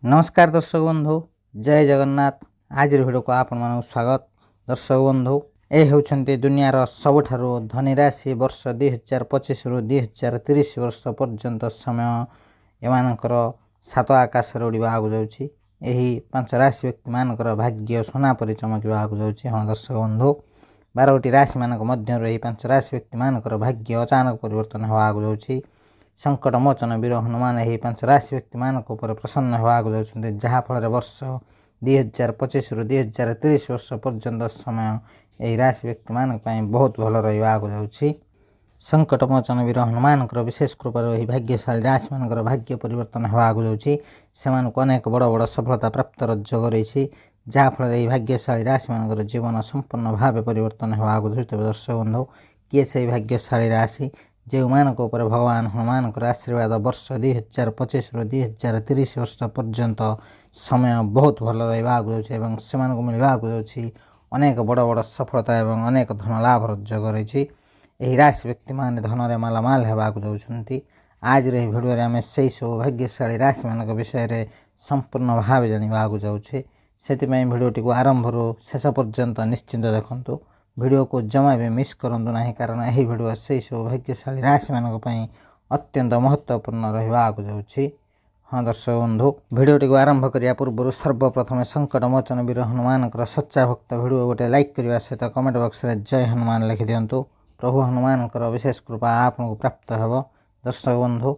नमस्कार दर्शक बंधु, जय जगन्नाथ। आज भिडियो को आपण मानक स्वागत। दर्शक बंधु, ए होउछन्ते दुनियार सबठारु धनी राशि वर्ष 2025 रु 2030 वर्ष पर्यंत समय एमानकर सात आकाश उड़वा आगु जाउछि। एही पांच राशि व्यक्ति मानकर भाग्य सोना परि चमकिवा आगु जाउछि। हाँ दर्शक बंधु, 12टी राशि मानक मध्य एही पांच राशि व्यक्ति मानकर भाग्य अचानक परिवर्तन होवा आगु जाउछि। संकट मोचन वीर हनुमान एही पांच राशि व्यक्ति मानक उपर प्रसन्न होवा आगु जाउछन्ते, जहा फल वर्ष 2025 रु 2030 वर्ष पर्यंत समय एही राशि व्यक्ति मानक पई बहुत भल रहिवा आगु जाउछि। संकट मोचन वीर हनुमान विशेष कृपा एही भाग्यशाली राशि मानकर भाग्य परिवर्तन होवा आगु जाउछि। सेमानक अनेक बड़ बड़ सफलता प्राप्त जोग रही, जहा फल एही भाग्यशाली राशि मानकर जीवन संपूर्ण भाव परिवर्तन होवा आगु जाउछि। दर्शक बंधु, किए से भाग्यशाली राशि जो मानक उपर भगवान हनुमान आशीर्वाद वर्ष 2025 रु 2030 वर्ष पर्यंत समय बहुत भल रहा आगु जाउछि एवं सेमानक मिलवा आगु जाउछि अनेक बड़ बड़ सफलता एवं अनेक धन लाभ जोग रही। एही राशि व्यक्ति मान धन रे मालामाल हेबा आगु जाउछन्ति। आज रे भिडियो रे आमे सेही सब भाग्यशाली राशि मानक विषय रे संपूर्ण भाव जानिबा आगु जाउछि। सेति पई भिडियोटी को आरंभ रु शेष पर्यंत निश्चिंत देखंतु। वीडियो को जमा भी मिस करंतु नाही, कारण यही वीडियो से सब भाग्यशाली राशि मानक पई अत्यंत महत्वपूर्ण रहिबा आगु जाउछि। हाँ दर्शक बंधु, वीडियोटी को आरंभ करिया पूर्व सर्वप्रथम संकट मोचन वीर हनुमान सच्चा भक्त वीडियो गोटे लाइक करने सहित कमेंट बॉक्स रे जय हनुमान लिखि दियंतु। प्रभु हनुमान विशेष कृपा आपको प्राप्त हेब। दर्शक बंधु,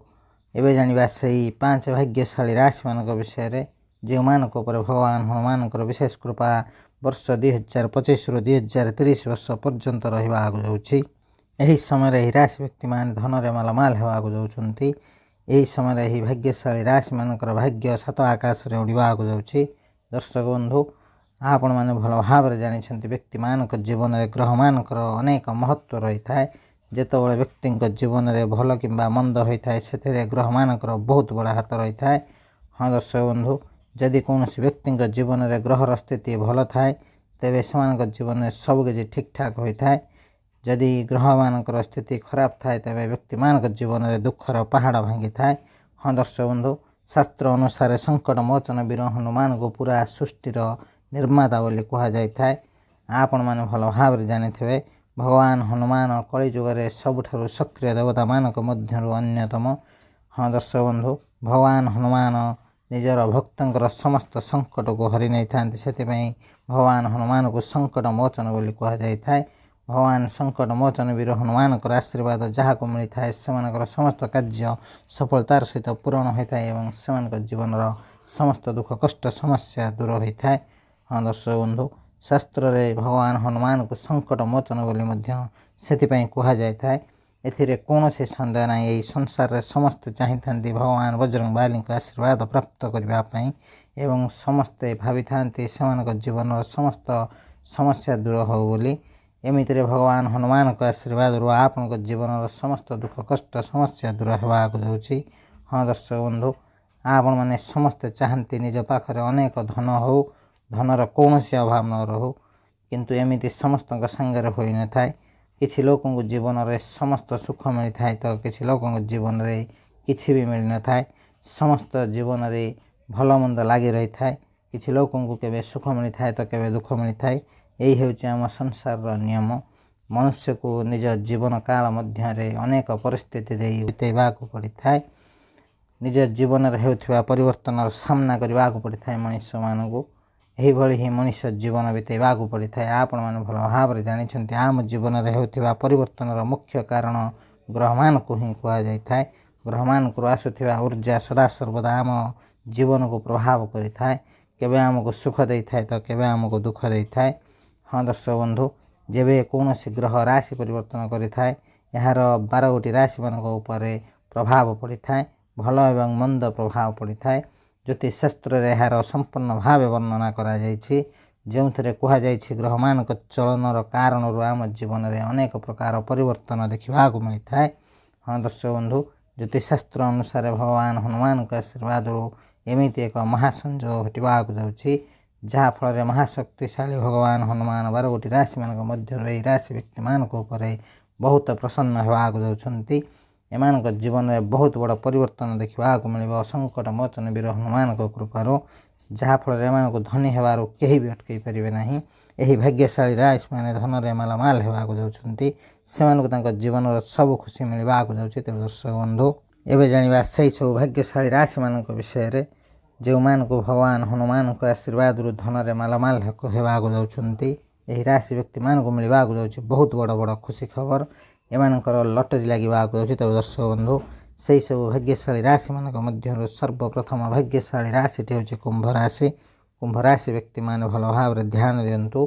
एबे जानिबा सेही पांच भाग्यशाली राशि मानक विषय रे जो मानक उपर भगवान हनुमान विशेष कृपा वर्ष 2025 रु 2030 वर्ष पर्यंत रहिबा आगु जाउछि। एही समय एही राशि व्यक्ति मान धन रे मालामाल हेबा आगु जाउछन्ति। एही समय एही भाग्यशाली राशि मानकर भाग्य सात आकाश रे उड़िबा आगु जाउछि। दर्शक बंधु, आपण माने भल भाव रे जानिछन्ति व्यक्ति मानक जीवन रे ग्रह मानकर अनेक महत्व रही थाए। जेतबेले व्यक्ति जीवन रे भल किंबा मंद होई थाए सेथिरे ग्रह मानकर बहुत बड़ा हाथ रही थाए। हाँ दर्शक बंधु, जदि कौन व्यक्ति जीवन में ग्रहर स्थिति भल थाए तेबे सेमानक जीवन में सबकि ठीक ठाक होता है। जदि ग्रह मानक स्थिति खराब थाए तेबे व्यक्ति मानक जीवन में दुखर पहाड़ भांगी थाए। हाँ दर्शक बंधु, शास्त्र अनुसार संकट मोचन वीर हनुमान को पूरा सृष्टिर निर्माता बोली कह जाए। आपण मैंने भल भाव जानी भगवान हनुमान कलिजुगे सबुठारु सक्रिय देवता मानक मध्यरु अन्यतम। हाँ दर्शक बंधु, भगवान हनुमान निजर भक्तर समस्त संकट को हरि नहीं था, भगवान हनुमान को संकट मोचन बोली कह जाए। भगवान संकट मोचन वीर हनुमान आशीर्वाद जहाँ को मिलता है से समस्त कार्य सफलतार सहित पूरण होता है एवं से जीवन समस्त दुख कष्ट समस्या दूर होता है। हाँ दर्शक बंधु, शास्त्र रे भगवान हनुमान को संकट मोचन बोली से कह जाए। एथिरे कौन से सन्देह ना, यही संसार रे समस्त चाहती भगवान बजरंग बाली आशीर्वाद प्राप्त करने एवं समस्ते भावी था जीवन समस्त समस्या दूर हो बोली। एमितिरे भगवान हनुमान आशीर्वाद रू आपण जीवन समस्त दुख कष्ट समस्या दूर होगा जाउछि। हाँ दर्शक बंधु, आपण मैंने समस्ते चाहती निज पाखरे अनेक धन हो, धनर कौन से अभाव न रहू, किंतु एमिति समस्त सांगे होई न थाए। किछि लोकंक जीवन में समस्त सुख मिलता है तो किछि लोकंक जीवन में किछि भी मिल न थाए। समस्त जीवन में भल मंद लगी रही थाए। किछि लोकंक केबे सुख मिलता है तो केबे दुख मिलता है। यही हेउछि आम संसार नियम। मनुष्य को निज जीवन काल मध्य अनेक परिस्थिति बितेवा पड़ी थाए। निज जीवन में होउथिबा परिवर्तन सामना करने को पड़ी थाए। मनुष्य मानक यही ही मनुष्य जीवन बितेवा पड़ी थाए। आपण मैंने भल भाव जानी आम जीवन में होउथिबा परिवर्तन मुख्य कारण ग्रहमान को ही कह जाए। ग्रहमान को आसुथिबा ऊर्जा सदा सर्वदा आम जीवन को प्रभाव करि थाए। केबे आमको सुख दे थाए तो केबे आमको दुख दे थाए। हाँ दर्शक बंधु, जेबे कौन ग्रह राशि परिवर्तन करि थाए यार 12 गोटी राशि मानक उपर प्रभाव पड़ी थाए। भल एवं मंद प्रभाव पड़ी थाए। ज्योतिष शास्त्र रे यार संपूर्ण भाव वर्णना करा जायछि, जोंथरे कहा जायछि ग्रह मानक चलनर कारण आम जीवन में अनेक प्रकार परिवर्तन देखा मिलता है। हाँ दर्शक बंधु, ज्योतिष शास्त्र अनुसार भगवान हनुमान आशीर्वाद एमती एक महासंजोग घटवा जाउछि, जहाँ फल महाशक्तिशाली भगवान हनुमान 12 गोटी राशि मानक मध्य राशि व्यक्ति मानक उपर बहुत प्रसन्न होगा जाउछन्ति। ଏମାନଙ୍କ ଜୀବନରେ ବହୁତ ବଡ଼ ପରିବର୍ତ୍ତନ ଦେଖିବାକୁ ମିଳିବ ସଙ୍କଟ ମୋଚନ ବୀର ହନୁମାନଙ୍କ କୃପାରୁ, ଯାହାଫଳରେ ଏମାନଙ୍କୁ ଧନୀ ହେବାରୁ କେହି ବି ଅଟକାଇ ପାରିବେ ନାହିଁ। ଏହି ଭାଗ୍ୟଶାଳୀ ରାଶିମାନେ ଧନରେ ମାଲାମାଲ ହେବାକୁ ଯାଉଛନ୍ତି। ସେମାନଙ୍କୁ ତାଙ୍କ ଜୀବନର ସବୁ ଖୁସି ମିଳିବାକୁ ଯାଉଛି। ତେବେ ଦର୍ଶକ ବନ୍ଧୁ, ଏବେ ଜାଣିବା ସେହି ସବୁ ଭାଗ୍ୟଶାଳୀ ରାଶିମାନଙ୍କ ବିଷୟରେ ଯେଉଁମାନଙ୍କୁ ଭଗବାନ ହନୁମାନଙ୍କ ଆଶୀର୍ବାଦରୁ ଧନରେ ମାଲାମାଲ ହେବାକୁ ଯାଉଛନ୍ତି। ଏହି ରାଶି ବ୍ୟକ୍ତିମାନଙ୍କୁ ମିଳିବାକୁ ଯାଉଛି ବହୁତ ବଡ଼ ବଡ଼ ଖୁସି ଖବର। ଏମାନଙ୍କର ଲଟେରୀ ଲାଗିବାକୁ ଯାଉଛି। ତେବେ ଦର୍ଶକ ବନ୍ଧୁ, ସେହି ସବୁ ଭାଗ୍ୟଶାଳୀ ରାଶିମାନଙ୍କ ମଧ୍ୟରୁ ସର୍ବପ୍ରଥମ ଭାଗ୍ୟଶାଳୀ ରାଶିଟି ହେଉଛି କୁମ୍ଭ ରାଶି। କୁମ୍ଭ ରାଶି ବ୍ୟକ୍ତିମାନେ ଭଲ ଭାବରେ ଧ୍ୟାନ ଦିଅନ୍ତୁ।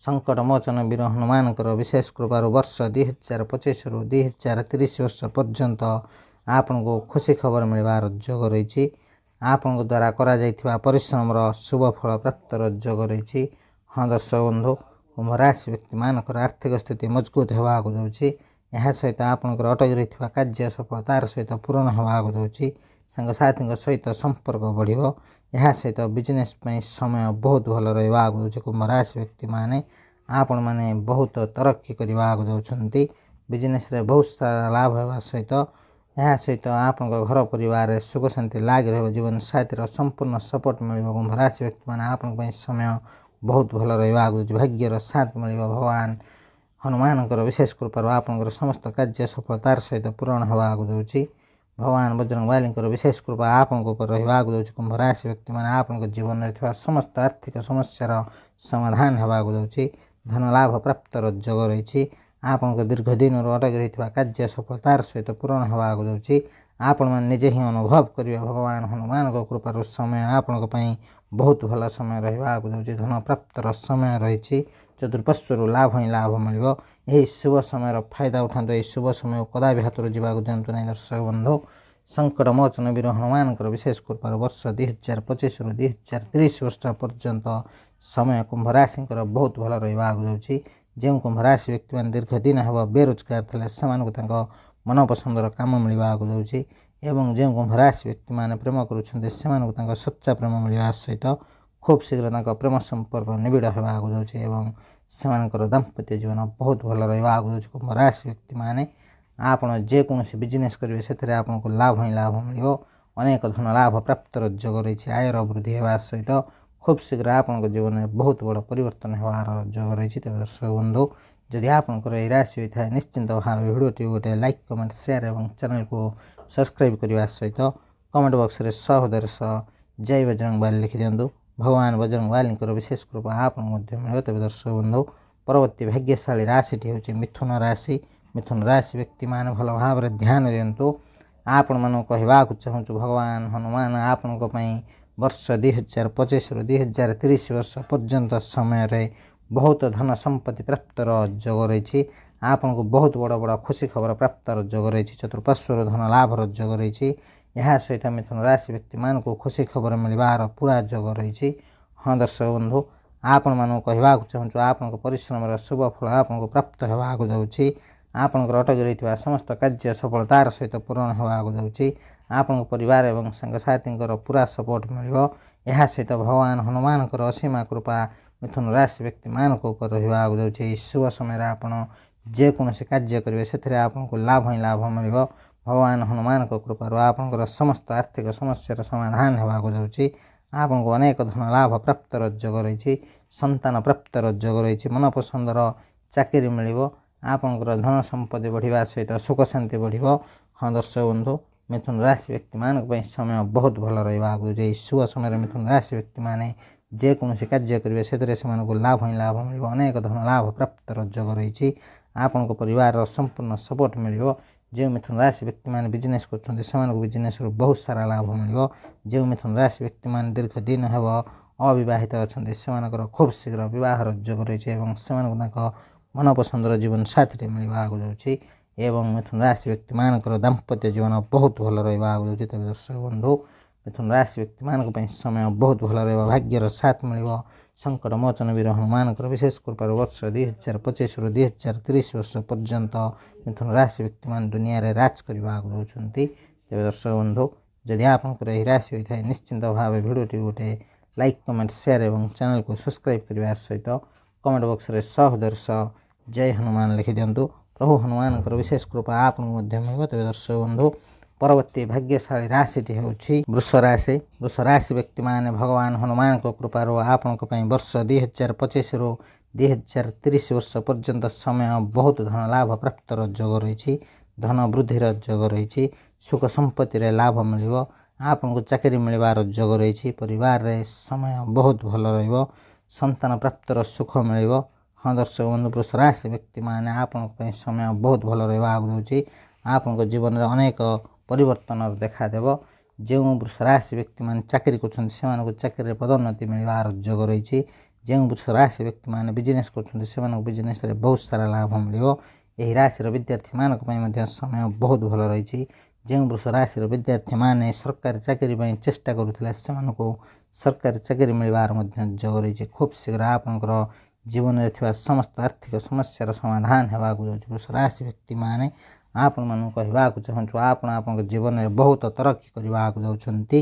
ସଙ୍କଟ ମୋଚନ ବୀର ହନୁମାନଙ୍କର ବିଶେଷ କୃପାରୁ ବର୍ଷ 2025ରୁ 2030 ବର୍ଷ ପର୍ଯ୍ୟନ୍ତ ଆପଣଙ୍କୁ ଖୁସି ଖବର ମିଳିବାର ଯୋଗ ରହିଛି। ଆପଣଙ୍କ ଦ୍ୱାରା କରାଯାଇଥିବା ପରିଶ୍ରମର ଶୁଭ ଫଳ ପ୍ରାପ୍ତର ଯୋଗ ରହିଛି। ହଁ ଦର୍ଶକ ବନ୍ଧୁ, କୁମ୍ଭ ରାଶି ବ୍ୟକ୍ତିମାନଙ୍କର ଆର୍ଥିକ ସ୍ଥିତି ମଜବୁତ ହେବାକୁ ଯାଉଛି। ଏହା ସହିତ ଆପଣଙ୍କର ଅଟକି ରହିଥିବା କାର୍ଯ୍ୟ ସଫଳତାର ସହିତ ପୂରଣ ହେବାକୁ ଯାଉଛି। ସାଙ୍ଗସାଥୀଙ୍କ ସହିତ ସମ୍ପର୍କ ବଢ଼ିବ। ଏହା ସହିତ ବିଜନେସ୍ ପାଇଁ ସମୟ ବହୁତ ଭଲ ରହିବାକୁ ଯାଉଛି। କୁମ୍ଭ ରାଶି ବ୍ୟକ୍ତିମାନେ ଆପଣମାନେ ବହୁତ ତରକ୍କି କରିବାକୁ ଯାଉଛନ୍ତି। ବିଜନେସ୍ରେ ବହୁତ ସାରା ଲାଭ ହେବା ସହିତ ଏହା ସହିତ ଆପଣଙ୍କ ଘର ପରିବାରରେ ସୁଖ ଶାନ୍ତି ଲାଗି ରହିବ। ଜୀବନସାଥୀର ସମ୍ପୂର୍ଣ୍ଣ ସପୋର୍ଟ ମିଳିବ। କୁମ୍ଭ ରାଶି ବ୍ୟକ୍ତିମାନେ ଆପଣଙ୍କ ପାଇଁ ସମୟ ବହୁତ ଭଲ ରହିବାକୁ ଯାଉଛି। ଭାଗ୍ୟର ସାଥ ମିଳିବ। ଭଗବାନ ହନୁମାନଙ୍କର ବିଶେଷ କୃପାରୁ ଆପଣଙ୍କର ସମସ୍ତ କାର୍ଯ୍ୟ ସଫଳତାର ସହିତ ପୂରଣ ହେବାକୁ ଯାଉଛି। ଭଗବାନ ବଜରଙ୍ଗବାଲୀଙ୍କର ବିଶେଷ କୃପା ଆପଣଙ୍କ ଉପରେ ରହିବାକୁ ଯାଉଛି। କୁମ୍ଭ ରାଶି ବ୍ୟକ୍ତିମାନେ ଆପଣଙ୍କ ଜୀବନରେ ଥିବା ସମସ୍ତ ଆର୍ଥିକ ସମସ୍ୟାର ସମାଧାନ ହେବାକୁ ଯାଉଛି। ଧନ ଲାଭ ପ୍ରାପ୍ତର ଯୋଗ ରହିଛି। ଆପଣଙ୍କ ଦୀର୍ଘ ଦିନରୁ ଅଟକି ରହିଥିବା କାର୍ଯ୍ୟ ସଫଳତାର ସହିତ ପୂରଣ ହେବାକୁ ଯାଉଛି। ଆପଣମାନେ ନିଜେ ହିଁ ଅନୁଭବ କରିବେ ଭଗବାନ ହନୁମାନଙ୍କ କୃପାରୁ ସମୟ ଆପଣଙ୍କ ପାଇଁ ବହୁତ ଭଲ ସମୟ ରହିବାକୁ ଯାଉଛି। ଧନ ପ୍ରାପ୍ତର ସମୟ ରହିଛି। ଚତୁଃପାର୍ଶ୍ୱରୁ ଲାଭ ହିଁ ଲାଭ ମିଳିବ। ଏହି ଶୁଭ ସମୟର ଫାଇଦା ଉଠାନ୍ତୁ। ଏହି ଶୁଭ ସମୟକୁ କଦାପି ହାତରୁ ଯିବାକୁ ଦିଅନ୍ତୁ ନାହିଁ। ଦର୍ଶକ ବନ୍ଧୁ, ସଙ୍କଟ ମୋଚନ ବୀର ହନୁମାନଙ୍କର ବିଶେଷ କୃପାରୁ ବର୍ଷ 2025ରୁ 2030 ବର୍ଷ ପର୍ଯ୍ୟନ୍ତ ସମୟ କୁମ୍ଭ ରାଶିଙ୍କର ବହୁତ ଭଲ ରହିବାକୁ ଯାଉଛି। ଯେଉଁ କୁମ୍ଭ ରାଶି ବ୍ୟକ୍ତିମାନେ ଦୀର୍ଘ ଦିନ ହେବ ବେରୋଜଗାର ଥିଲେ ସେମାନଙ୍କୁ ତାଙ୍କ ମନପସନ୍ଦର କାମ ମିଳିବାକୁ ଯାଉଛି। ଏବଂ ଯେଉଁ କୁମ୍ଭ ରାଶି ବ୍ୟକ୍ତିମାନେ ପ୍ରେମ କରୁଛନ୍ତି ସେମାନଙ୍କୁ ତାଙ୍କ ସଚ୍ଚା ପ୍ରେମ ମିଳିବା ସହିତ ଖୁବ୍ ଶୀଘ୍ର ତାଙ୍କ ପ୍ରେମ ସମ୍ପର୍କ ନିବିଡ଼ ହେବାକୁ ଯାଉଛି ଏବଂ ସେମାନଙ୍କର ଦାମ୍ପତ୍ୟ ଜୀବନ ବହୁତ ଭଲ ରହିବାକୁ ଯାଉଛି। କୁମ୍ଭ ରାଶି ବ୍ୟକ୍ତିମାନେ ଆପଣ ଯେକୌଣସି ବିଜନେସ୍ କରିବେ ସେଥିରେ ଆପଣଙ୍କୁ ଲାଭ ହିଁ ଲାଭ ମିଳିବ। ଅନେକ ଧନ ଲାଭ ପ୍ରାପ୍ତର ଯୋଗ ରହିଛି। ଆୟର ବୃଦ୍ଧି ହେବା ସହିତ ଖୁବ୍ ଶୀଘ୍ର ଆପଣଙ୍କ ଜୀବନରେ ବହୁତ ବଡ଼ ପରିବର୍ତ୍ତନ ହେବାର ଯୋଗ ରହିଛି। ତେବେ ଦର୍ଶକ ବନ୍ଧୁ, ଯଦି ଆପଣଙ୍କର ଏହି ରାଶି ହୋଇଥାଏ ନିଶ୍ଚିନ୍ତ ଭାବେ ଭିଡ଼ିଓଟି ଗୋଟେ ଲାଇକ୍ କମେଣ୍ଟ ସେୟାର ଏବଂ ଚ୍ୟାନେଲକୁ ସବସ୍କ୍ରାଇବ୍ କରିବା ସହିତ କମେଣ୍ଟ ବକ୍ସରେ ସହୋଦର ସହ ଜୟ ବଜରଙ୍ଗବାଲି ଲେଖିଦିଅନ୍ତୁ। ଭଗବାନ ବଜରଙ୍ଗବାଲୀଙ୍କର ବିଶେଷ କୃପା ଆପଣଙ୍କୁ ମଧ୍ୟ ମିଳିବ। ତେବେ ଦର୍ଶକ ବନ୍ଧୁ, ପରବର୍ତ୍ତୀ ଭାଗ୍ୟଶାଳୀ ରାଶିଟି ହେଉଛି ମିଥୁନ ରାଶି। ମିଥୁନ ରାଶି ବ୍ୟକ୍ତିମାନେ ଭଲ ଭାବରେ ଧ୍ୟାନ ଦିଅନ୍ତୁ। ଆପଣମାନଙ୍କୁ କହିବାକୁ ଚାହୁଁଛୁ ଭଗବାନ ହନୁମାନ ଆପଣଙ୍କ ପାଇଁ ବର୍ଷ 2025ରୁ 2030 ବର୍ଷ ପର୍ଯ୍ୟନ୍ତ ସମୟରେ ବହୁତ ଧନ ସମ୍ପତ୍ତି ପ୍ରାପ୍ତର ଯୋଗ ରହିଛି। ଆପଣଙ୍କୁ ବହୁତ ବଡ଼ ବଡ଼ ଖୁସି ଖବର ପ୍ରାପ୍ତର ଯୋଗ ରହିଛି। ଚତୁଃପାର୍ଶ୍ୱରୁ ଧନ ଲାଭର ଯୋଗ ରହିଛି। ଏହା ସହିତ ମିଥୁନ ରାଶି ବ୍ୟକ୍ତିମାନଙ୍କୁ ଖୁସି ଖବର ମିଳିବାର ପୁରା ଯୋଗ ରହିଛି। ହଁ ଦର୍ଶକ ବନ୍ଧୁ, ଆପଣମାନଙ୍କୁ କହିବାକୁ ଚାହୁଁଛୁ ଆପଣଙ୍କ ପରିଶ୍ରମର ଶୁଭ ଫଳ ଆପଣଙ୍କୁ ପ୍ରାପ୍ତ ହେବାକୁ ଯାଉଛି। ଆପଣଙ୍କର ଅଟକି ରହିଥିବା ସମସ୍ତ କାର୍ଯ୍ୟ ସଫଳତାର ସହିତ ପୂରଣ ହେବାକୁ ଯାଉଛି। ଆପଣଙ୍କ ପରିବାର ଏବଂ ସାଙ୍ଗସାଥୀଙ୍କର ପୁରା ସପୋର୍ଟ ମିଳିବ। ଏହା ସହିତ ଭଗବାନ ହନୁମାନଙ୍କର ଅସୀମା କୃପା ମିଥୁନ ରାଶି ବ୍ୟକ୍ତିମାନଙ୍କ ଉପରେ ରହିବାକୁ ଯାଉଛି। ଏହି ଶୁଭ ସମୟରେ ଆପଣ ଯେକୌଣସି କାର୍ଯ୍ୟ କରିବେ ସେଥିରେ ଆପଣଙ୍କୁ ଲାଭ ହିଁ ଲାଭ ମିଳିବ। ଭଗବାନ ହନୁମାନଙ୍କ କୃପାରୁ ଆପଣଙ୍କର ସମସ୍ତ ଆର୍ଥିକ ସମସ୍ୟାର ସମାଧାନ ହେବାକୁ ଯାଉଛି। ଆପଣଙ୍କୁ ଅନେକ ଧନ ଲାଭ ପ୍ରାପ୍ତର ଯୋଗ ରହିଛି। ସନ୍ତାନ ପ୍ରାପ୍ତର ଯୋଗ ରହିଛି। ମନପସନ୍ଦର ଚାକିରି ମିଳିବ। ଆପଣଙ୍କର ଧନ ସମ୍ପତ୍ତି ବଢ଼ିବା ସହିତ ସୁଖ ଶାନ୍ତି ବଢ଼ିବ। ହଁ ଦର୍ଶକ ବନ୍ଧୁ, ମିଥୁନ ରାଶି ବ୍ୟକ୍ତିମାନଙ୍କ ପାଇଁ ସମୟ ବହୁତ ଭଲ ରହିବାକୁ ଯାଉଛି। ଏହି ଶୁଭ ସମୟରେ ମିଥୁନ ରାଶି ବ୍ୟକ୍ତିମାନେ ଯେକୌଣସି କାର୍ଯ୍ୟ କରିବେ ସେଥିରେ ସେମାନଙ୍କୁ ଲାଭ ହିଁ ଲାଭ ମିଳିବ। ଅନେକ ଧନ ଲାଭ ପ୍ରାପ୍ତର ଯୋଗ ରହିଛି। ଆପଣଙ୍କ ପରିବାରର ସମ୍ପୂର୍ଣ୍ଣ ସପୋର୍ଟ ମିଳିବ। ଯେଉଁ ମିଥୁନ ରାଶି ବ୍ୟକ୍ତିମାନେ ବିଜନେସ୍ କରୁଛନ୍ତି ସେମାନଙ୍କୁ ବିଜନେସ୍ରୁ ବହୁତ ସାରା ଲାଭ ମିଳିବ। ଯେଉଁ ମିଥୁନ ରାଶି ବ୍ୟକ୍ତିମାନେ ଦୀର୍ଘ ଦିନ ହେବ ଅବିବାହିତ ଅଛନ୍ତି ସେମାନଙ୍କର ଖୁବ୍ ଶୀଘ୍ର ବିବାହର ଯୋଗ ରହିଛି ଏବଂ ସେମାନଙ୍କୁ ତାଙ୍କ ମନପସନ୍ଦର ଜୀବନ ସାଥୀରେ ମିଳିବାକୁ ଯାଉଛି ଏବଂ ମିଥୁନ ରାଶି ବ୍ୟକ୍ତିମାନଙ୍କର ଦାମ୍ପତ୍ୟ ଜୀବନ ବହୁତ ଭଲ ରହିବାକୁ ଯାଉଛି। ତେବେ ଦର୍ଶକ ବନ୍ଧୁ, ମିଥୁନ ରାଶି ବ୍ୟକ୍ତିମାନଙ୍କ ପାଇଁ ସମୟ ବହୁତ ଭଲ ରହିବ। ଭାଗ୍ୟର ସାଥ ମିଳିବ। ସଙ୍କଟ ମୋଚନ ବୀର ହନୁମାନଙ୍କର ବିଶେଷ କୃପାରୁ ବର୍ଷ 2025ରୁ 2030 ବର୍ଷ ପର୍ଯ୍ୟନ୍ତ ମିଥୁନ ରାଶି ବ୍ୟକ୍ତିମାନେ ଦୁନିଆରେ ରାଜ କରିବାକୁ ଯାଉଛନ୍ତି। ତେବେ ଦର୍ଶକ ବନ୍ଧୁ, ଯଦି ଆପଣଙ୍କର ଏହି ରାଶି ହୋଇଥାଏ ନିଶ୍ଚିନ୍ତ ଭାବେ ଭିଡ଼ିଓଟି ଗୋଟେ ଲାଇକ୍ କମେଣ୍ଟ ସେୟାର ଏବଂ ଚ୍ୟାନେଲକୁ ସବସ୍କ୍ରାଇବ୍ କରିବା ସହିତ କମେଣ୍ଟ ବକ୍ସରେ ସହୋଦର ସହ ଜୟ ହନୁମାନ ଲେଖିଦିଅନ୍ତୁ। ପ୍ରଭୁ ହନୁମାନଙ୍କର ବିଶେଷ କୃପା ଆପଣଙ୍କୁ ମଧ୍ୟ ମିଳିବ। ତେବେ ଦର୍ଶକ ବନ୍ଧୁ ପରବର୍ତ୍ତୀ ଭାଗ୍ୟଶାଳୀ ରାଶିଟି ହେଉଛି ବୃଷ ରାଶି। ବୃଷ ରାଶି ବ୍ୟକ୍ତିମାନେ ଭଗବାନ ହନୁମାନଙ୍କ କୃପାରୁ ଆପଣଙ୍କ ପାଇଁ ବର୍ଷ 2025ରୁ 2030 ବର୍ଷ ପର୍ଯ୍ୟନ୍ତ ସମୟ ବହୁତ ଧନ ଲାଭ ପ୍ରାପ୍ତର ଯୋଗ ରହିଛି। ଧନ ବୃଦ୍ଧିର ଯୋଗ ରହିଛି। ସୁଖ ସମ୍ପତ୍ତିରେ ଲାଭ ମିଳିବ। ଆପଣଙ୍କୁ ଚାକିରି ମିଳିବାର ଯୋଗ ରହିଛି। ପରିବାରରେ ସମୟ ବହୁତ ଭଲ ରହିବ। ସନ୍ତାନ ପ୍ରାପ୍ତର ସୁଖ ମିଳିବ। ହଁ ଦର୍ଶକ ବନ୍ଧୁ ବୃଷ ରାଶି ବ୍ୟକ୍ତିମାନେ ଆପଣଙ୍କ ପାଇଁ ସମୟ ବହୁତ ଭଲ ରହିବା ଆଗକୁ ଯାଉଛି। ଆପଣଙ୍କ ଜୀବନରେ ଅନେକ ପରିବର୍ତ୍ତନର ଦେଖାଦେବ। ଯେଉଁ ବୃଷ ରାଶି ବ୍ୟକ୍ତିମାନେ ଚାକିରି କରୁଛନ୍ତି ସେମାନଙ୍କୁ ଚାକିରିରେ ପଦୋନ୍ନତି ମିଳିବାର ଯୋଗ ରହିଛି। ଯେଉଁ ବୃଷ ରାଶି ବ୍ୟକ୍ତିମାନେ ବିଜନେସ୍ କରୁଛନ୍ତି ସେମାନଙ୍କୁ ବିଜନେସ୍ରେ ବହୁତ ସାରା ଲାଭ ମିଳିବ। ଏହି ରାଶିର ବିଦ୍ୟାର୍ଥୀମାନଙ୍କ ପାଇଁ ମଧ୍ୟ ସମୟ ବହୁତ ଭଲ ରହିଛି। ଯେଉଁ ବୃଷ ରାଶିର ବିଦ୍ୟାର୍ଥୀମାନେ ସରକାରୀ ଚାକିରି ପାଇଁ ଚେଷ୍ଟା କରୁଥିଲେ ସେମାନଙ୍କୁ ସରକାରୀ ଚାକିରି ମିଳିବାର ମଧ୍ୟ ଯୋଗ ରହିଛି। ଖୁବ୍ ଶୀଘ୍ର ଆପଣଙ୍କର ଜୀବନରେ ଥିବା ସମସ୍ତ ଆର୍ଥିକ ସମସ୍ୟାର ସମାଧାନ ହେବାକୁ ଯାଉଛି। ବୃଷ ରାଶି ବ୍ୟକ୍ତିମାନେ ଆପଣମାନଙ୍କୁ କହିବାକୁ ଚାହୁଁଛୁ ଆପଣ ଆପଣଙ୍କ ଜୀବନରେ ବହୁତ ତରକ୍କି କରିବାକୁ ଯାଉଛନ୍ତି।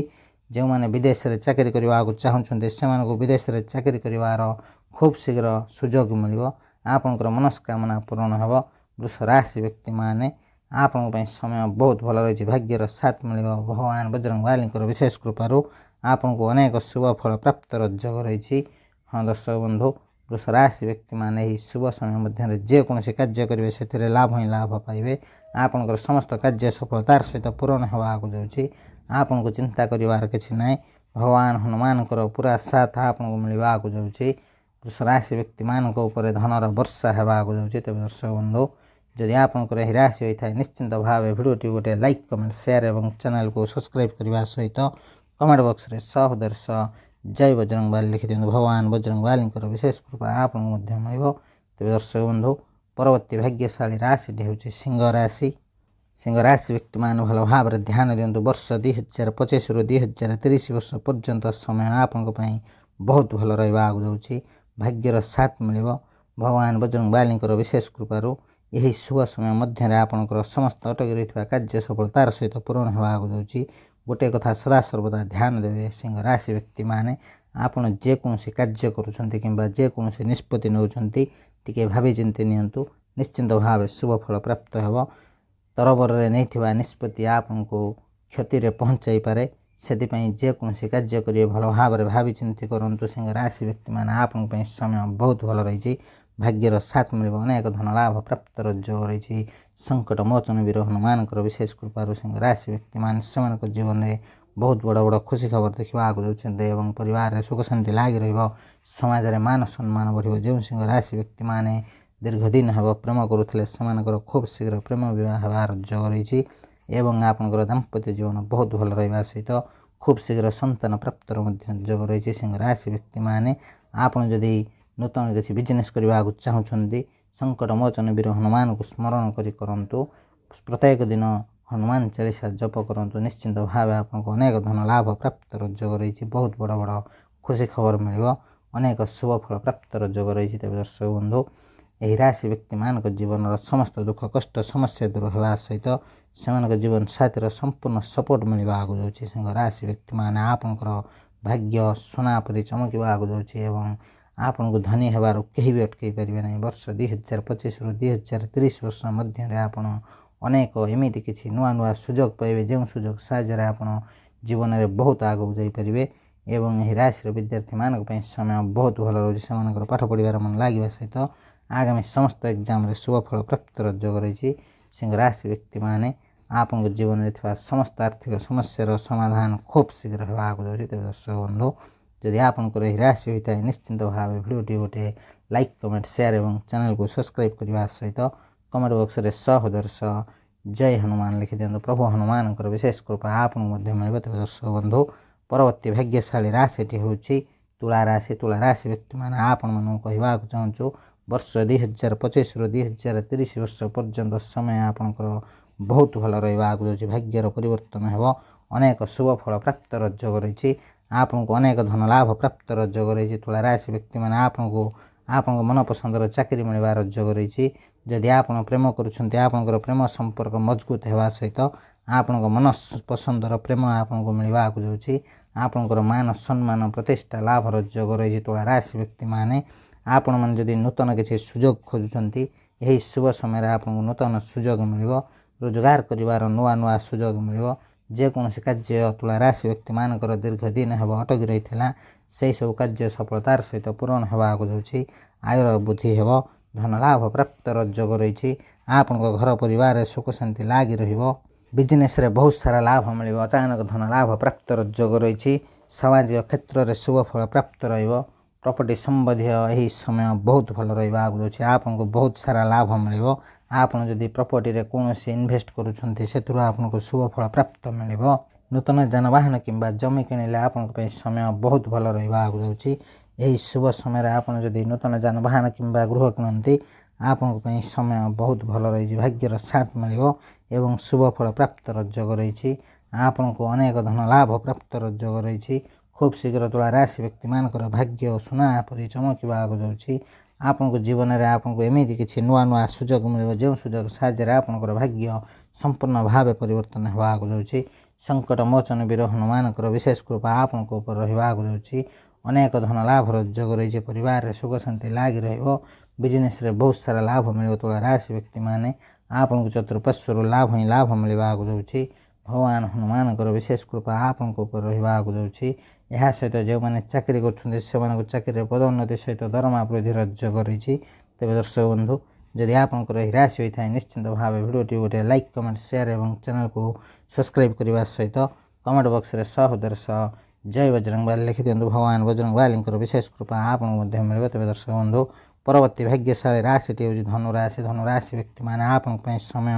ଯେଉଁମାନେ ବିଦେଶରେ ଚାକିରି କରିବାକୁ ଚାହୁଁଛନ୍ତି ସେମାନଙ୍କୁ ବିଦେଶରେ ଚାକିରି କରିବାର ଖୁବ୍ ଶୀଘ୍ର ସୁଯୋଗ ମିଳିବ। ଆପଣଙ୍କର ମନସ୍କାମନା ପୂରଣ ହେବ। ବୃଷ ରାଶି ବ୍ୟକ୍ତିମାନେ ଆପଣଙ୍କ ପାଇଁ ସମୟ ବହୁତ ଭଲ ରହିଛି। ଭାଗ୍ୟର ସାଥ ମିଳିବ। ଭଗବାନ ବଜରଙ୍ଗବାଲୀଙ୍କର ବିଶେଷ କୃପାରୁ ଆପଣଙ୍କୁ ଅନେକ ଶୁଭ ଫଳ ପ୍ରାପ୍ତର ଯୋଗ ରହିଛି। ହଁ ଦର୍ଶକ ବନ୍ଧୁ ବୃଷ ରାଶି ବ୍ୟକ୍ତିମାନେ ଏହି ଶୁଭ ସମୟ ମଧ୍ୟରେ ଯେକୌଣସି କାର୍ଯ୍ୟ କରିବେ ସେଥିରେ ଲାଭ ହିଁ ଲାଭ ପାଇବେ। ଆପଣଙ୍କର ସମସ୍ତ କାର୍ଯ୍ୟ ସଫଳତାର ସହିତ ପୂରଣ ହେବାକୁ ଯାଉଛି। ଆପଣଙ୍କୁ ଚିନ୍ତା କରିବାର କିଛି ନାହିଁ। ଭଗବାନ ହନୁମାନଙ୍କର ପୁରା ସାଥ ଆପଣଙ୍କୁ ମିଳିବାକୁ ଯାଉଛି। ବୃଷ ରାଶି ବ୍ୟକ୍ତିମାନଙ୍କ ଉପରେ ଧନର ବର୍ଷା ହେବାକୁ ଯାଉଛି। ତେବେ ଦର୍ଶକ ବନ୍ଧୁ ଯଦି ଆପଣଙ୍କର ଏହି ରାଶି ହୋଇଥାଏ ନିଶ୍ଚିନ୍ତ ଭାବେ ଭିଡ଼ିଓଟି ଗୋଟେ ଲାଇକ୍ କମେଣ୍ଟ ସେୟାର ଏବଂ ଚ୍ୟାନେଲକୁ ସବସ୍କ୍ରାଇବ୍ କରିବା ସହିତ କମେଣ୍ଟ ବକ୍ସରେ ସହର୍ଷ ଜୟ ବଜରଙ୍ଗବାଲି ଲେଖିଦିଅନ୍ତୁ। ଭଗବାନ ବଜରଙ୍ଗବାଲୀଙ୍କର ବିଶେଷ କୃପା ଆପଣଙ୍କୁ ମଧ୍ୟ ମିଳିବ। ତେବେ ଦର୍ଶକ ବନ୍ଧୁ ପରବର୍ତ୍ତୀ ଭାଗ୍ୟଶାଳୀ ରାଶିଟି ହେଉଛି ସିଂହ ରାଶି। ସିଂହ ରାଶି ବ୍ୟକ୍ତିମାନେ ଭଲ ଭାବରେ ଧ୍ୟାନ ଦିଅନ୍ତୁ। ବର୍ଷ 2025ରୁ 2030 ବର୍ଷ ପର୍ଯ୍ୟନ୍ତ ସମୟ ଆପଣଙ୍କ ପାଇଁ ବହୁତ ଭଲ ରହିବା ଆଗକୁ ଯାଉଛି। ଭାଗ୍ୟର ସାଥ ମିଳିବ। ଭଗବାନ ବଜରଙ୍ଗବାଲୀଙ୍କର ବିଶେଷ କୃପାରୁ ଏହି ଶୁଭ ସମୟ ମଧ୍ୟରେ ଆପଣଙ୍କର ସମସ୍ତ ଅଟକି ରହିଥିବା କାର୍ଯ୍ୟ ସଫଳତାର ସହିତ ପୂରଣ ହେବାକୁ ଯାଉଛି। ଗୋଟିଏ କଥା ସଦାସର୍ବଦା ଧ୍ୟାନ ଦେବେ ସିଂହ ରାଶି ବ୍ୟକ୍ତିମାନେ ଆପଣ ଯେକୌଣସି କାର୍ଯ୍ୟ କରୁଛନ୍ତି କିମ୍ବା ଯେକୌଣସି ନିଷ୍ପତ୍ତି ନେଉଛନ୍ତି ଟିକେ ଭାବିଚିନ୍ତି ନିଅନ୍ତୁ। ନିଶ୍ଚିନ୍ତ ଭାବେ ଶୁଭ ଫଳ ପ୍ରାପ୍ତ ହେବ। ତରବରରେ ନେଇଥିବା ନିଷ୍ପତ୍ତି ଆପଣଙ୍କୁ କ୍ଷତିରେ ପହଞ୍ଚାଇ ପାରେ। ସେଥିପାଇଁ ଯେକୌଣସି କାର୍ଯ୍ୟ କରିବେ ଭଲ ଭାବରେ ଭାବିଚିନ୍ତି କରନ୍ତୁ। ସିଂହ ରାଶି ବ୍ୟକ୍ତିମାନେ ଆପଣଙ୍କ ପାଇଁ ସମୟ ବହୁତ ଭଲ ରହିଛି। ଭାଗ୍ୟର ସାଥ ମିଳିବ। ଅନେକ ଧନ ଲାଭ ପ୍ରାପ୍ତର ଯୋଗ ରହିଛି। ସଙ୍କଟ ମୋଚନ ବୀର ହନୁମାନଙ୍କର ବିଶେଷ କୃପାରୁ ସିଂହ ରାଶି ବ୍ୟକ୍ତିମାନେ ସେମାନଙ୍କ ଜୀବନରେ ବହୁତ ବଡ଼ ବଡ଼ ଖୁସି ଖବର ଦେଖିବାକୁ ଯାଉଛନ୍ତି ଏବଂ ପରିବାରରେ ସୁଖ ଶାନ୍ତି ଲାଗି ରହିବ। ସମାଜରେ ମାନ ସମ୍ମାନ ବଢ଼ିବ। ଯେଉଁ ସିଂହ ରାଶି ବ୍ୟକ୍ତିମାନେ ଦୀର୍ଘ ଦିନ ହେବ ପ୍ରେମ କରୁଥିଲେ ସେମାନଙ୍କର ଖୁବ୍ ଶୀଘ୍ର ପ୍ରେମ ବିବାହ ହେବାର ଯୋଗ ରହିଛି ଏବଂ ଆପଣଙ୍କର ଦାମ୍ପତ୍ୟ ଜୀବନ ବହୁତ ଭଲ ରହିବା ସହିତ ଖୁବ୍ ଶୀଘ୍ର ସନ୍ତାନ ପ୍ରାପ୍ତର ମଧ୍ୟ ଯୋଗ ରହିଛି। ସିଂହ ରାଶି ବ୍ୟକ୍ତିମାନେ ଆପଣ ଯଦି ନୂତନ କିଛି ବିଜନେସ୍ କରିବାକୁ ଚାହୁଁଛନ୍ତି ସଙ୍କଟ ମୋଚନ ବୀର ହନୁମାନଙ୍କୁ ସ୍ମରଣ କରି କରନ୍ତୁ। ପ୍ରତ୍ୟେକ ଦିନ ହନୁମାନ ଚାଳିଶା ଜପ କରନ୍ତୁ। ନିଶ୍ଚିନ୍ତ ଭାବେ ଆପଣଙ୍କୁ ଅନେକ ଧନ ଲାଭ ପ୍ରାପ୍ତର ଯୋଗ ରହିଛି। ବହୁତ ବଡ଼ ବଡ଼ ଖୁସି ଖବର ମିଳିବ। ଅନେକ ଶୁଭ ଫଳ ପ୍ରାପ୍ତର ଯୋଗ ରହିଛି। ତେବେ ଦର୍ଶକ ବନ୍ଧୁ ଏହି ରାଶି ବ୍ୟକ୍ତିମାନଙ୍କ ଜୀବନର ସମସ୍ତ ଦୁଃଖ କଷ୍ଟ ସମସ୍ୟା ଦୂର ହେବା ସହିତ ସେମାନଙ୍କ ଜୀବନ ସାଥିର ସମ୍ପୂର୍ଣ୍ଣ ସପୋର୍ଟ ମିଳିବା ଆଗକୁ ଯାଉଛି। ସିଂହ ରାଶି ବ୍ୟକ୍ତିମାନେ ଆପଣଙ୍କର ଭାଗ୍ୟ ସୁନା ପରି ଚମକିବାକୁ ଯାଉଛି ଏବଂ ଆପଣଙ୍କୁ ଧନୀ ହେବାରୁ କେହି ବି ଅଟକାଇ ପାରିବେ ନାହିଁ। ବର୍ଷ 2025ରୁ 2030 ବର୍ଷ ମଧ୍ୟରେ ଆପଣ ଅନେକ ଏମିତି କିଛି ନୂଆ ନୂଆ ସୁଯୋଗ ପାଇବେ ଯେଉଁ ସୁଯୋଗ ସାହାଯ୍ୟରେ ଆପଣ ଜୀବନରେ ବହୁତ ଆଗକୁ ଯାଇପାରିବେ ଏବଂ ଏହି ରାଶିର ବିଦ୍ୟାର୍ଥୀମାନଙ୍କ ପାଇଁ ସମୟ ବହୁତ ଭଲ ରହୁଛି। ସେମାନଙ୍କର ପାଠ ପଢ଼ିବାର ମନ ଲାଗିବା ସହିତ ଆଗାମୀ ସମସ୍ତ ଏକ୍ଜାମରେ ଶୁଭ ଫଳ ପ୍ରାପ୍ତର ଯୋଗ ରହିଛି। ସିଂହ ରାଶି ବ୍ୟକ୍ତିମାନେ ଆପଣଙ୍କ ଜୀବନରେ ଥିବା ସମସ୍ତ ଆର୍ଥିକ ସମସ୍ୟାର ସମାଧାନ ଖୁବ୍ ଶୀଘ୍ର ହେବାକୁ ଯାଉଛି। ତେବେ ଦର୍ଶକ ବନ୍ଧୁ ଯଦି ଆପଣଙ୍କର ଏହି ରାଶି ହୋଇଥାଏ ନିଶ୍ଚିନ୍ତ ଭାବେ ଭିଡ଼ିଓଟି ଗୋଟେ ଲାଇକ୍ କମେଣ୍ଟ ସେୟାର ଏବଂ ଚ୍ୟାନେଲକୁ ସବସ୍କ୍ରାଇବ୍ କରିବା ସହିତ କମେଣ୍ଟ ବକ୍ସରେ ସହର୍ଷ ଜୟ ହନୁମାନ ଲେଖିଦିଅନ୍ତୁ। ପ୍ରଭୁ ହନୁମାନଙ୍କର ବିଶେଷ କୃପା ଆପଣଙ୍କୁ ମଧ୍ୟ ମିଳିବ। ତେବେ ଦର୍ଶକ ବନ୍ଧୁ ପରବର୍ତ୍ତୀ ଭାଗ୍ୟଶାଳୀ ରାଶିଟି ହେଉଛି ତୁଳା ରାଶି। ତୁଳା ରାଶି ବ୍ୟକ୍ତିମାନେ ଆପଣମାନଙ୍କୁ କହିବାକୁ ଚାହୁଁଛୁ ବର୍ଷ 2025ରୁ 2030 ବର୍ଷ ପର୍ଯ୍ୟନ୍ତ ସମୟ ଆପଣଙ୍କର ବହୁତ ଭଲ ରହିବା ଆଗକୁ ଯାଉଛି। ଭାଗ୍ୟର ପରିବର୍ତ୍ତନ ହେବ। ଅନେକ ଶୁଭ ଫଳ ପ୍ରାପ୍ତର ଯୋଗ ରହିଛି। ଆପଣଙ୍କୁ ଅନେକ ଧନ ଲାଭ ପ୍ରାପ୍ତର ଯୋଗ ରହିଛି। ତୁଳା ରାଶି ବ୍ୟକ୍ତିମାନେ ଆପଣଙ୍କୁ ଆପଣଙ୍କ ମନପସନ୍ଦର ଚାକିରି ମିଳିବାର ଯୋଗ ରହିଛି। ଯଦି ଆପଣ ପ୍ରେମ କରୁଛନ୍ତି ଆପଣଙ୍କର ପ୍ରେମ ସମ୍ପର୍କ ମଜବୁତ ହେବା ସହିତ ଆପଣଙ୍କ ମନ ପସନ୍ଦର ପ୍ରେମ ଆପଣଙ୍କୁ ମିଳିବାକୁ ଯାଉଛି। ଆପଣଙ୍କର ମାନ ସମ୍ମାନ ପ୍ରତିଷ୍ଠା ଲାଭର ଯୋଗ ରହିଛି। ତୁଳା ରାଶି ବ୍ୟକ୍ତିମାନେ ଆପଣମାନେ ଯଦି ନୂତନ କିଛି ସୁଯୋଗ ଖୋଜୁଛନ୍ତି ଏହି ଶୁଭ ସମୟରେ ଆପଣଙ୍କୁ ନୂତନ ସୁଯୋଗ ମିଳିବ। ରୋଜଗାର କରିବାର ନୂଆ ନୂଆ ସୁଯୋଗ ମିଳିବ। ଯେକୌଣସି କାର୍ଯ୍ୟ ତୁଳା ରାଶି ବ୍ୟକ୍ତିମାନଙ୍କର ଦୀର୍ଘ ଦିନ ହେବ ଅଟକି ରହିଥିଲା, ସେହିସବୁ କାର୍ଯ୍ୟ ସଫଳତାର ସହିତ ପୂରଣ ହେବାକୁ ଯାଉଛି। ଆୟର ବୃଦ୍ଧି ହେବ। ଧନ ଲାଭ ପ୍ରାପ୍ତର ଯୋଗ ରହିଛି। ଆପଣଙ୍କ ଘର ପରିବାରରେ ସୁଖ ଶାନ୍ତି ଲାଗି ରହିବ। ବିଜନେସ୍ରେ ବହୁତ ସାରା ଲାଭ ମିଳିବ। ଅଚାନକ ଧନ ଲାଭ ପ୍ରାପ୍ତର ଯୋଗ ରହିଛି। ସାମାଜିକ କ୍ଷେତ୍ରରେ ଶୁଭ ଫଳ ପ୍ରାପ୍ତ ରହିବ। ପ୍ରପର୍ଟି ସମ୍ବନ୍ଧୀୟ ଏହି ସମୟ ବହୁତ ଭଲ ରହିବାକୁ ଯାଉଛି। ଆପଣଙ୍କୁ ବହୁତ ସାରା ଲାଭ ମିଳିବ। ଆପଣ ଯଦି ପ୍ରପର୍ଟିରେ କୌଣସି ଇନଭେଷ୍ଟ କରୁଛନ୍ତି, ସେଥିରୁ ଆପଣଙ୍କୁ ଶୁଭ ଫଳ ପ୍ରାପ୍ତ ମିଳିବ। ନୂତନ ଯାନବାହନ କିମ୍ବା ଜମି କିଣିଲେ ଆପଣଙ୍କ ପାଇଁ ସମୟ ବହୁତ ଭଲ ରହିବାକୁ ଯାଉଛି। ଏହି ଶୁଭ ସମୟରେ ଆପଣ ଯଦି ନୂତନ ଯାନବାହନ କିମ୍ବା ଗୃହ କିଣନ୍ତି, ଆପଣଙ୍କ ପାଇଁ ସମୟ ବହୁତ ଭଲ ରହିଛି। ଭାଗ୍ୟର ସାଥ ମିଳିବ ଏବଂ ଶୁଭ ଫଳ ପ୍ରାପ୍ତର ଯୋଗ ରହିଛି। ଆପଣଙ୍କୁ ଅନେକ ଧନ ଲାଭ ପ୍ରାପ୍ତର ଯୋଗ ରହିଛି। ଖୁବ୍ ଶୀଘ୍ର ତୁଳା ରାଶି ବ୍ୟକ୍ତିମାନଙ୍କର ଭାଗ୍ୟ ସୁନା ପରି ଚମକିବାକୁ ଯାଉଛି। ଆପଣଙ୍କ ଜୀବନରେ ଆପଣଙ୍କୁ ଏମିତି କିଛି ନୂଆ ନୂଆ ସୁଯୋଗ ମିଳିବ, ଯେଉଁ ସୁଯୋଗ ସାହାଯ୍ୟରେ ଆପଣଙ୍କର ଭାଗ୍ୟ ସମ୍ପୂର୍ଣ୍ଣ ଭାବେ ପରିବର୍ତ୍ତନ ହେବାକୁ ଯାଉଛି। ସଙ୍କଟ ମୋଚନ ବୀର ହନୁମାନଙ୍କର ବିଶେଷ କୃପା ଆପଣଙ୍କ ଉପରେ ରହିବାକୁ ଯାଉଛି। ଅନେକ ଧନ ଲାଭର ଯୋଗ ରହିଛି। ପରିବାରରେ ସୁଖ ଶାନ୍ତି ଲାଗି ରହିବ। ବିଜନେସ୍ରେ ବହୁତ ସାରା ଲାଭ ମିଳିବ। ତୁଳା ରାଶି ବ୍ୟକ୍ତିମାନେ ଆପଣଙ୍କୁ ଚତୁଃପାର୍ଶ୍ୱରୁ ଲାଭ ହିଁ ଲାଭ ମିଳିବାକୁ ଯାଉଛି। ଭଗବାନ ହନୁମାନଙ୍କର ବିଶେଷ କୃପା ଆପଣଙ୍କ ଉପରେ ରହିବାକୁ ଯାଉଛି। ଏହା ସହିତ ଯେଉଁମାନେ ଚାକିରି କରୁଛନ୍ତି, ସେମାନଙ୍କୁ ଚାକିରିରେ ପଦୋନ୍ନତି ସହିତ ଦରମା ବୃଦ୍ଧିର ଯୋଗ ରହିଛି। ତେବେ ଦର୍ଶକ ବନ୍ଧୁ, ଯଦି ଆପଣଙ୍କର ଏହି ରାଶି ହୋଇଥାଏ, ନିଶ୍ଚିନ୍ତ ଭାବେ ଭିଡ଼ିଓଟି ଗୋଟେ ଲାଇକ୍, କମେଣ୍ଟ, ସେୟାର ଏବଂ ଚ୍ୟାନେଲକୁ ସବସ୍କ୍ରାଇବ୍ କରିବା ସହିତ କମେଣ୍ଟ ବକ୍ସରେ ସହୋଦର ସହ ଜୟ ବଜରଙ୍ଗବାଲି ଲେଖିଦିଅନ୍ତୁ। ଭଗବାନ ବଜରଙ୍ଗବାଲିଙ୍କର ବିଶେଷ କୃପା ଆପଣଙ୍କୁ ମଧ୍ୟ ମିଳିବ। ତେବେ ଦର୍ଶକ ବନ୍ଧୁ, ପରବର୍ତ୍ତୀ ଭାଗ୍ୟଶାଳୀ ରାଶିଟି ହେଉଛି ଧନୁରାଶି। ଧନୁରାଶି ବ୍ୟକ୍ତିମାନେ ଆପଣଙ୍କ ପାଇଁ ସମୟ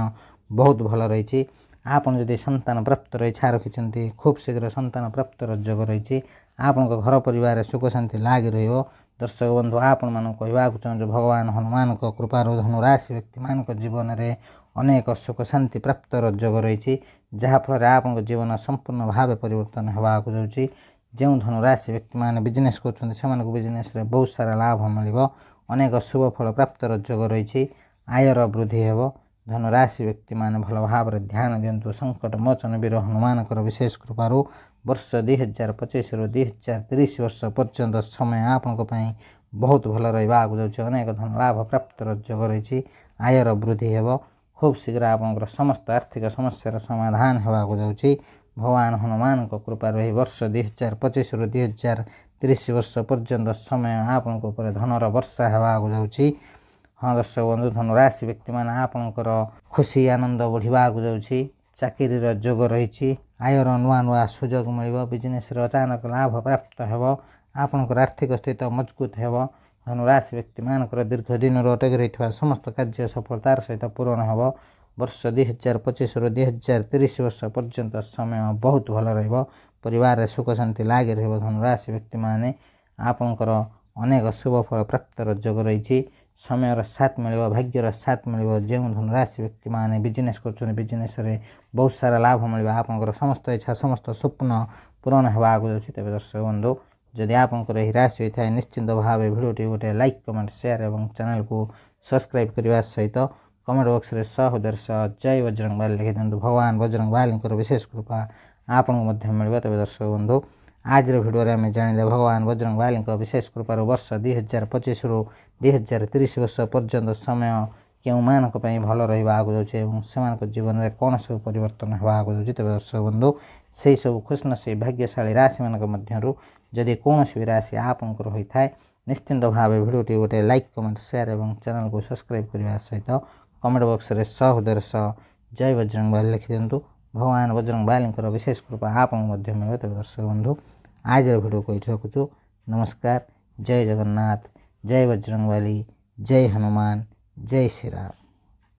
ବହୁତ ଭଲ ରହିଛି। ଆପଣ ଯଦି ସନ୍ତାନ ପ୍ରାପ୍ତର ଇଚ୍ଛା ରଖିଛନ୍ତି, ଖୁବ୍ ଶୀଘ୍ର ସନ୍ତାନ ପ୍ରାପ୍ତର ଯୋଗ ରହିଛି। ଆପଣଙ୍କ ଘର ପରିବାରରେ ସୁଖ ଶାନ୍ତି ଲାଗି ରହିବ। ଦର୍ଶକ ବନ୍ଧୁ, ଆପଣମାନଙ୍କୁ କହିବାକୁ ଚାହୁଁଛୁ, ଭଗବାନ ହନୁମାନଙ୍କ କୃପାରୁ ଧନୁରାଶି ବ୍ୟକ୍ତିମାନଙ୍କ ଜୀବନରେ ଅନେକ ସୁଖ ଶାନ୍ତି ପ୍ରାପ୍ତର ଯୋଗ ରହିଛି, ଯାହାଫଳରେ ଆପଣଙ୍କ ଜୀବନ ସମ୍ପୂର୍ଣ୍ଣ ଭାବେ ପରିବର୍ତ୍ତନ ହେବାକୁ ଯାଉଛି। ଯେଉଁ ଧନୁରାଶି ବ୍ୟକ୍ତିମାନେ ବିଜନେସ୍ କରୁଛନ୍ତି, ସେମାନଙ୍କୁ ବିଜନେସ୍ରେ ବହୁତ ସାରା ଲାଭ ମିଳିବ। ଅନେକ ଶୁଭ ଫଳ ପ୍ରାପ୍ତର ଯୋଗ ରହିଛି। ଆୟର ବୃଦ୍ଧି ହେବ। ଧନୁରାଶି ବ୍ୟକ୍ତିମାନେ ଭଲ ଭାବରେ ଧ୍ୟାନ ଦିଅନ୍ତୁ। ସଙ୍କଟ ମୋଚନ ବୀର ହନୁମାନଙ୍କର ବିଶେଷ କୃପାରୁ ବର୍ଷ 2025ରୁ 2030 ବର୍ଷ ପର୍ଯ୍ୟନ୍ତ ସମୟ ଆପଣଙ୍କ ପାଇଁ ବହୁତ ଭଲ ରହିବାକୁ ଯାଉଛି। ଅନେକ ଧନ ଲାଭ ପ୍ରାପ୍ତର ଯୋଗ ରହିଛି। ଆୟର ବୃଦ୍ଧି ହେବ। ଖୁବ୍ ଶୀଘ୍ର ଆପଣଙ୍କର ସମସ୍ତ ଆର୍ଥିକ ସମସ୍ୟାର ସମାଧାନ ହେବାକୁ ଯାଉଛି। ଭଗବାନ ହନୁମାନଙ୍କ କୃପାରୁ ଏହି ବର୍ଷ 2025ରୁ 2030 ବର୍ଷ ପର୍ଯ୍ୟନ୍ତ ସମୟ ଆପଣଙ୍କ ଉପରେ ଧନର ବର୍ଷା ହେବାକୁ ଯାଉଛି। ହଁ ଦର୍ଶକ ବନ୍ଧୁ, ଧନୁରାଶି ବ୍ୟକ୍ତିମାନେ ଆପଣଙ୍କର ଖୁସି ଆନନ୍ଦ ବଢ଼ିବାକୁ ଯାଉଛି। ଚାକିରିର ଯୋଗ ରହିଛି। ଆୟର ନୂଆ ନୂଆ ସୁଯୋଗ ମିଳିବ। ବିଜନେସ୍ରେ ଅଚାନକ ଲାଭ ପ୍ରାପ୍ତ ହେବ। ଆପଣଙ୍କର ଆର୍ଥିକ ସ୍ଥିତି ମଜବୁତ ହେବ। ଧନୁରାଶି ବ୍ୟକ୍ତିମାନଙ୍କର ଦୀର୍ଘ ଦିନରୁ ଅଟକି ରହିଥିବା ସମସ୍ତ କାର୍ଯ୍ୟ ସଫଳତାର ସହିତ ପୂରଣ ହେବ। ବର୍ଷ 2025ରୁ 2030 ବର୍ଷ ପର୍ଯ୍ୟନ୍ତ ସମୟ ବହୁତ ଭଲ ରହିବ। ପରିବାରରେ ସୁଖ ଶାନ୍ତି ଲାଗି ରହିବ। ଧନୁରାଶି ବ୍ୟକ୍ତିମାନେ ଆପଣଙ୍କର ଅନେକ ଶୁଭ ଫଳ ପ୍ରାପ୍ତର ଯୋଗ ରହିଛି। ସମୟର ସାଥ ମିଳିବ। ଭାଗ୍ୟର ସାଥ ମିଳିବ। ଯେଉଁ ଧନୁରାଶି ବ୍ୟକ୍ତିମାନେ ବିଜନେସ୍ କରୁଛନ୍ତି, ବିଜନେସ୍ରେ ବହୁତ ସାରା ଲାଭ ମିଳିବ। ଆପଣଙ୍କର ସମସ୍ତ ଇଚ୍ଛା, ସମସ୍ତ ସ୍ୱପ୍ନ ପୂରଣ ହେବାକୁ ଯାଉଛି। ତେବେ ଦର୍ଶକ ବନ୍ଧୁ, ଯଦି ଆପଣଙ୍କର ଏହି ରାଶି ହୋଇଥାଏ, ନିଶ୍ଚିନ୍ତ ଭାବେ ଭିଡ଼ିଓଟି ଗୋଟେ ଲାଇକ୍, କମେଣ୍ଟ, ସେୟାର ଏବଂ ଚ୍ୟାନେଲକୁ ସବସ୍କ୍ରାଇବ୍ କରିବା ସହିତ କମେଣ୍ଟ ବକ୍ସରେ ସହୋଦର ସହ ଜୟ ବଜରଙ୍ଗବାଲି ଲେଖିଦିଅନ୍ତୁ। ଭଗବାନ ବଜରଙ୍ଗବାଲିଙ୍କର ବିଶେଷ କୃପା ଆପଣଙ୍କୁ ମଧ୍ୟ ମିଳିବ। ତେବେ ଦର୍ଶକ ବନ୍ଧୁ, ଆଜିର ଭିଡ଼ିଓରେ ଆମେ ଜାଣିଲେ ଭଗବାନ ବଜରଙ୍ଗବାଲିଙ୍କ ବିଶେଷ କୃପାରୁ ବର୍ଷ 2025ରୁ 2030 ବର୍ଷ ପର୍ଯ୍ୟନ୍ତ ସମୟ କେଉଁମାନଙ୍କ ପାଇଁ ଭଲ ରହିବାକୁ ଯାଉଛି ଏବଂ ସେମାନଙ୍କ ଜୀବନରେ କ'ଣ ସବୁ ପରିବର୍ତ୍ତନ ହେବାକୁ ଯାଉଛି। ତେବେ ଦର୍ଶକ ବନ୍ଧୁ, ସେହିସବୁ ଖୁସିନସିବ ଭାଗ୍ୟଶାଳୀ ରାଶିମାନଙ୍କ ମଧ୍ୟରୁ ଯଦି କୌଣସି ବି ରାଶି ଆପଣଙ୍କର ହୋଇଥାଏ, ନିଶ୍ଚିନ୍ତ ଭାବେ ଭିଡ଼ିଓଟି ଗୋଟେ ଲାଇକ୍, କମେଣ୍ଟ, ସେୟାର ଏବଂ ଚ୍ୟାନେଲକୁ ସବସ୍କ୍ରାଇବ୍ କରିବା ସହିତ କମେଣ୍ଟ ବକ୍ସରେ ସହୋଦର ସହ ଜୟ ବଜରଙ୍ଗବାଲି ଲେଖିଦିଅନ୍ତୁ। ଭଗବାନ ବଜରଙ୍ଗବାଲିଙ୍କର ବିଶେଷ କୃପା ଆପଣଙ୍କୁ ମଧ୍ୟ ମିଳିବ। ତେବେ ଦର୍ଶକ ବନ୍ଧୁ, ଆଜିର ଭିଡ଼ିଓକୁ ଏଇଠି ରଖୁଛୁ। ନମସ୍କାର। ଜୟ ଜଗନ୍ନାଥ। ଜୟ ବଜରଙ୍ଗବାଲି। ଜୟ ହନୁମାନ। ଜୟ ଶ୍ରୀରାମ।